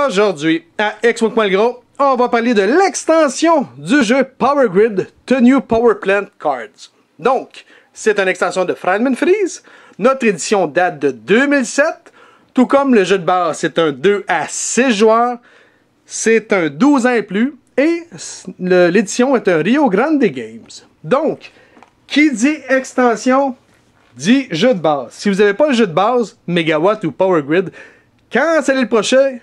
Aujourd'hui, à Explique-moi le gros, on va parler de l'extension du jeu Power Grid The New Power Plant Cards. Donc, c'est une extension de Fragment Freeze. Notre édition date de 2007. Tout comme le jeu de base, c'est un 2 à 6 joueurs. C'est un 12 ans et plus. Et l'édition est un Rio Grande Games. Donc, qui dit extension, dit jeu de base. Si vous n'avez pas le jeu de base, Megawatt ou Power Grid, quand c'est le projet,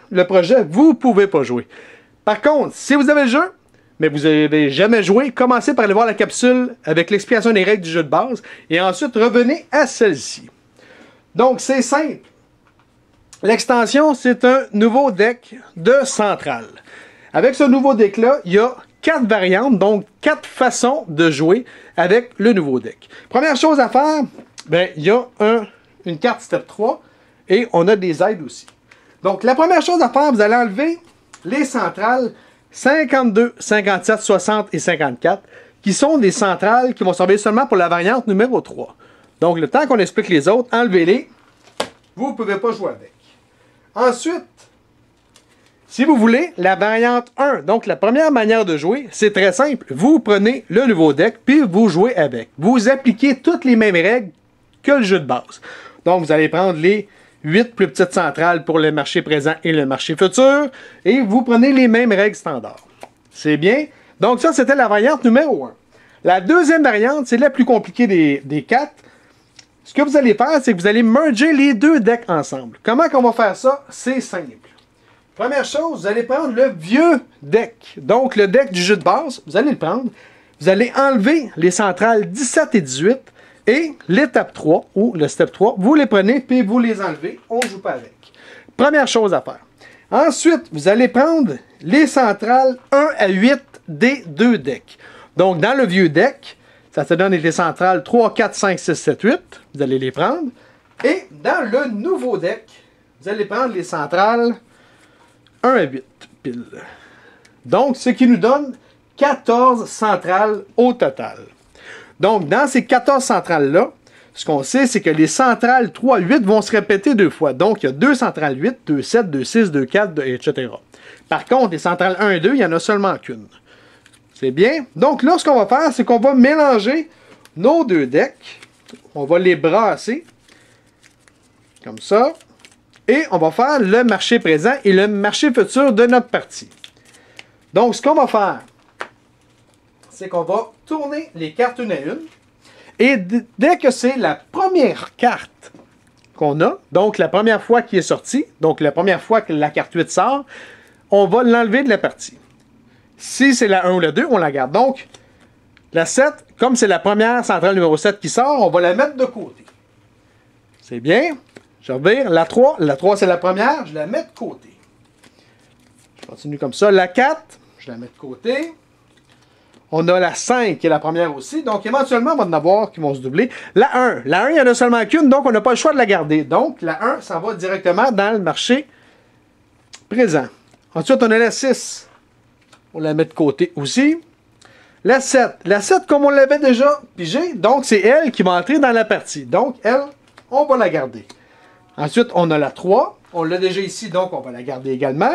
vous ne pouvez pas jouer. Par contre, si vous avez le jeu, mais vous n'avez jamais joué, commencez par aller voir la capsule avec l'explication des règles du jeu de base et ensuite revenez à celle-ci. Donc, c'est simple. L'extension, c'est un nouveau deck de centrale. Avec ce nouveau deck-là, il y a 4 variantes, donc 4 façons de jouer avec le nouveau deck. Première chose à faire, ben, il y a une carte Step 3 et on a des aides aussi. Donc, la première chose à faire, vous allez enlever les centrales 52, 57, 60 et 54, qui sont des centrales qui vont servir seulement pour la variante numéro 3. Donc, le temps qu'on explique les autres, enlevez-les. Vous ne pouvez pas jouer avec. Ensuite, si vous voulez, la variante 1, donc la première manière de jouer, c'est très simple. Vous prenez le nouveau deck, puis vous jouez avec. Vous appliquez toutes les mêmes règles que le jeu de base. Donc, vous allez prendre les 8 plus petites centrales pour le marché présent et le marché futur. Et vous prenez les mêmes règles standards. C'est bien. Donc ça, c'était la variante numéro 1. La deuxième variante, c'est la plus compliquée des 4. Ce que vous allez faire, c'est que vous allez merger les deux decks ensemble. Comment on va faire ça? C'est simple. Première chose, vous allez prendre le vieux deck. Donc le deck du jeu de base, vous allez le prendre. Vous allez enlever les centrales 17 et 18. Et l'étape 3, ou le step 3, vous les prenez, puis vous les enlevez. On ne joue pas avec. Première chose à faire. Ensuite, vous allez prendre les centrales 1 à 8 des deux decks. Donc, dans le vieux deck, ça te donne les centrales 3, 4, 5, 6, 7, 8. Vous allez les prendre. Et dans le nouveau deck, vous allez prendre les centrales 1 à 8 pile. Donc, ce qui nous donne 14 centrales au total. Donc, dans ces 14 centrales-là, ce qu'on sait, c'est que les centrales 3 8 vont se répéter 2 fois. Donc, il y a 2 centrales 8, 2 7, 2 6, 2 4, etc. Par contre, les centrales 1 et 2, il n'y en a seulement qu'une. C'est bien. Donc, là, ce qu'on va faire, c'est qu'on va mélanger nos deux decks. On va les brasser. Comme ça. Et on va faire le marché présent et le marché futur de notre partie. Donc, ce qu'on va faire, c'est qu'on va tourner les cartes une à une. Et dès que c'est la première carte qu'on a, donc la première fois qui est sortie, donc la première fois que la carte 8 sort, on va l'enlever de la partie. Si c'est la 1 ou la 2, on la garde. Donc, la 7, comme c'est la première centrale numéro 7 qui sort, on va la mettre de côté. C'est bien. Je revire. La 3 c'est la première, je la mets de côté. Je continue comme ça. La 4, je la mets de côté. On a la 5 qui est la première aussi. Donc, éventuellement, on va en avoir qui vont se doubler. La 1, il n'y en a seulement qu'une, donc on n'a pas le choix de la garder. Donc, la 1, ça va directement dans le marché présent. Ensuite, on a la 6. On la met de côté aussi. La 7. La 7, comme on l'avait déjà pigé, donc c'est elle qui va entrer dans la partie. Donc, elle, on va la garder. Ensuite, on a la 3. On l'a déjà ici, donc on va la garder également.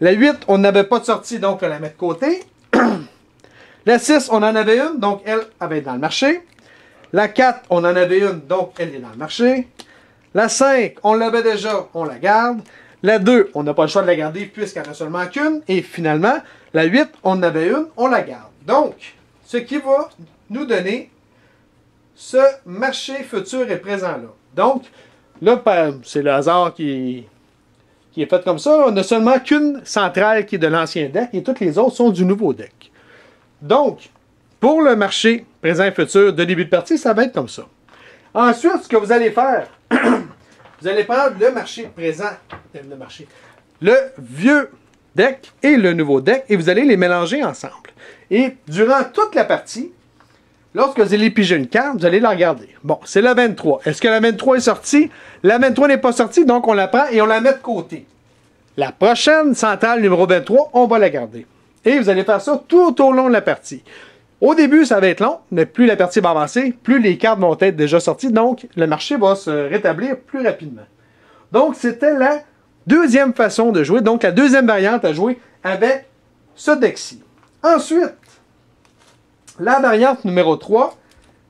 La 8, on n'avait pas de sortie, donc on la met de côté. La 6, on en avait une, donc elle va être dans le marché. La 4, on en avait une, donc elle est dans le marché. La 5, on l'avait déjà, on la garde. La 2, on n'a pas le choix de la garder puisqu'elle n'a seulement qu'une. Et finalement, la 8, on en avait une, on la garde. Donc, ce qui va nous donner ce marché futur et présent-là. Donc, là, c'est le hasard qui est fait comme ça. On n'a seulement qu'une centrale qui est de l'ancien deck et toutes les autres sont du nouveau deck. Donc, pour le marché présent et futur de début de partie, ça va être comme ça. Ensuite, ce que vous allez faire, vous allez prendre le marché présent, le vieux deck et le nouveau deck, et vous allez les mélanger ensemble. Et durant toute la partie, lorsque vous allez piger une carte, vous allez la regarder. Bon, c'est la 23. Est-ce que la 23 est sortie? La 23 n'est pas sortie, donc on la prend et on la met de côté. La prochaine centrale numéro 23, on va la garder. Et vous allez faire ça tout au long de la partie. Au début, ça va être long, mais plus la partie va avancer, plus les cartes vont être déjà sorties, donc le marché va se rétablir plus rapidement. Donc, c'était la Deuxième façon de jouer, donc la deuxième variante à jouer avec ce deck-ci. Ensuite, la variante numéro 3,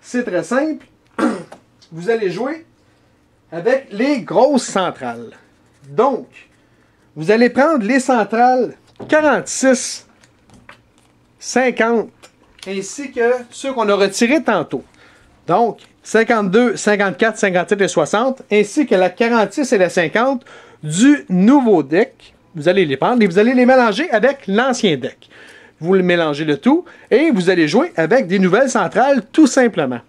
c'est très simple. Vous allez jouer avec les grosses centrales. Donc, vous allez prendre les centrales 46, 50, ainsi que ceux qu'on a retirés tantôt. Donc, 52, 54, 57 et 60, ainsi que la 46 et la 50 du nouveau deck. Vous allez les prendre et vous allez les mélanger avec l'ancien deck. Vous le mélangez le tout et vous allez jouer avec des nouvelles centrales tout simplement.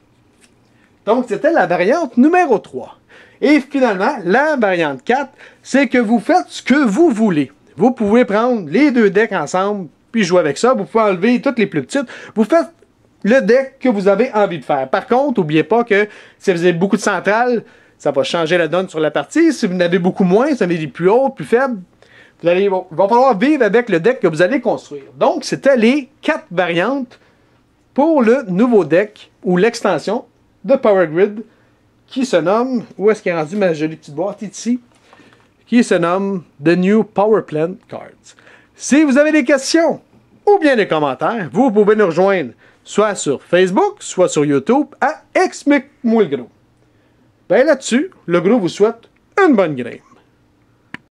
Donc, c'était la variante numéro 3. Et finalement, la variante 4, c'est que vous faites ce que vous voulez. Vous pouvez prendre les deux decks ensemble puis jouer avec ça. Vous pouvez enlever toutes les plus petites. Vous faites le deck que vous avez envie de faire. Par contre, n'oubliez pas que si vous avez beaucoup de centrales, ça va changer la donne sur la partie. Si vous en avez beaucoup moins, si vous en avez des plus hautes, plus faibles, il va falloir vivre avec le deck que vous allez construire. Donc, c'était les 4 variantes pour le nouveau deck ou l'extension de Power Grid qui se nomme, où est-ce qu'il est rendu ma jolie petite boîte ici, qui se nomme The New Power Plant Cards. Si vous avez des questions ou bien des commentaires, vous pouvez nous rejoindre soit sur Facebook, soit sur YouTube à Explique-moi le gros. Ben là-dessus, le gros vous souhaite une bonne game.